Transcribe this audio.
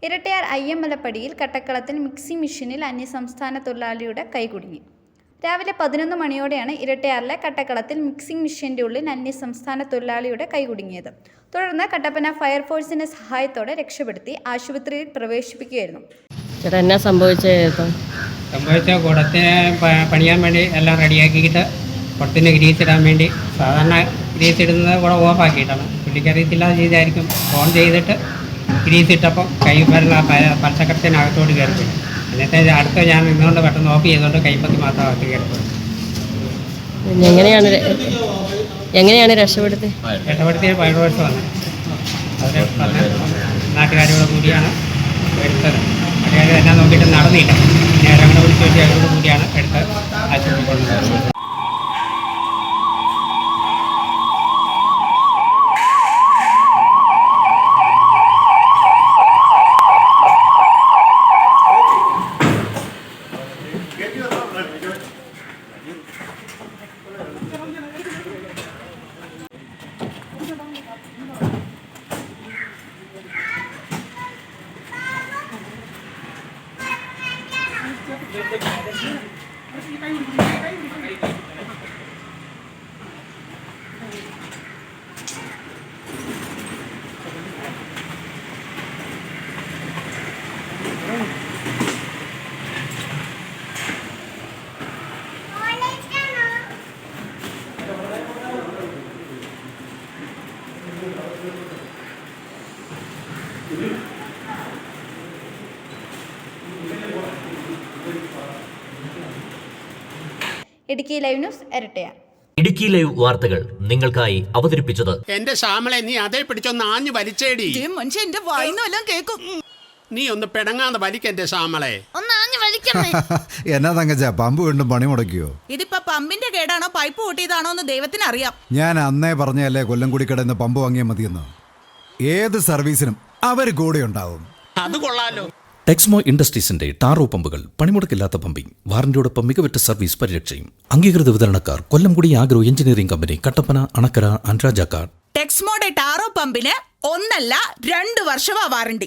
Irattayar അയ്യമ്പലപ്പടിയിൽ കട്ടക്കളത്തിൽ mixing മെഷീനിൽ അന്യസംസ്ഥാന തൊഴിലാളിയുടെ കൈ കുടുങ്ങി. രാവിലെ 11 മണിയോടെയാണ് ഇരട്ടയാറിലെ കട്ടക്കളത്തിൽ മിക്സിംഗ് മെഷീൻ്റെ ഉള്ളിൽ അന്യസംസ്ഥാന തൊഴിലാളിയുടെ കൈ കുടുങ്ങിയത്. തുടർന്ന് കട്ടപ്പന ഫയർഫോഴ്സിൻ്റെ സഹായത്തോടെ രക്ഷപ്പെടുത്തി ആശുപത്രിയിൽ പ്രവേശിപ്പിക്കുകയായിരുന്നു. ചേട്ടാ, എന്നാ സംഭവിച്ച കുടത്തിന് പണിയാൻ വേണ്ടി എല്ലാം റെഡിയാക്കിയിട്ട് കുടത്തിന് ഗ്രീസ് ഇടാൻ വേണ്ടി സാധാരണ ഗ്രീസ് ഇടുന്നത് കൂടെ ഓഫാക്കിയിട്ടാണ്. പുള്ളിക്കറിയത്തില്ല ചെയ്തായിരിക്കും. ഓൺ ചെയ്തിട്ട് ഗ്രീസ് ഇട്ടപ്പോൾ കൈ പച്ചക്കടത്തിനകത്തോട്ട് കയറിപ്പോയി. എന്നിട്ട് അടുത്ത് ഞാൻ നിന്നുകൊണ്ട് പെട്ടെന്ന് ഓഫ് ചെയ്തുകൊണ്ട് കൈപ്പത്തി മാത്രം അകത്ത് കയറിപ്പോയി. എങ്ങനെയാണ് രക്ഷപ്പെടുത്തിയത്? ഫയർഫോഴ്സ് വന്നത്. അവർ പറഞ്ഞ നാട്ടുകാരോട് കൂടിയാണ് എടുത്തത്. നാട്ടുകാർ എല്ലാം നോക്കിയിട്ട് നടന്നില്ല. നേരെ അങ്ങനെ വിളിച്ചു വെച്ച് അവരോട് കൂടിയാണ് എടുത്ത് ആശുപത്രി കൊണ്ടുപോകുന്നത്. Idukki live news Erattayar. Idukki live വാർത്തകൾ നിങ്ങൾക്കായി അവതരിപ്പിച്ചത് എന്റെ ശ്യാമളെ നീ അതേ പിടിച്ചൊന്ന് ആഞ്ഞു വലിച്ചേടി. മനുഷ്യ എന്റെ വായിന്നെല്ലാം കേക്കും. നീ ഒന്ന് പിടങ്ങാതെ വലിക്കെന്റെ ശ്യാമളെ. എന്നാ തങ്കച്ച പമ്പ് വീണ്ടും പണി മുടക്കിയോ? ഇതിപ്പോ പമ്പിന്റെ കേടാണോ പൈപ്പ് പൊട്ടിയതാണോ എന്ന് ദൈവത്തിന് അറിയാം. ഞാൻ അന്നേ പറഞ്ഞല്ലേ കൊല്ലംകുടി കടന്ന് പമ്പ് വാങ്ങിയാൽ മതിയെന്ന്. ഏത് സർവീസിനും അവർ കൂടെ ഉണ്ടാവും. അത് കൊള്ളാലോ. ടെക്സ്മോ ഇൻഡസ്ട്രീസിന്റെ ടാറോ പമ്പുകൾ, പണിമുടക്കില്ലാത്ത പമ്പിംഗ്, വാറന്റിയോടൊപ്പം മികവുറ്റ സർവീസ് പരിരക്ഷയും. അംഗീകൃത വിതരണക്കാർ Kollamkudi agro engineering company, Kattappana, Anakkara, അൻരാജാക്കാട്. ടെക്സ്മോയുടെ ടാറോ പമ്പിന് 1 അല്ല 2 വർഷമാ വാറണ്ടി.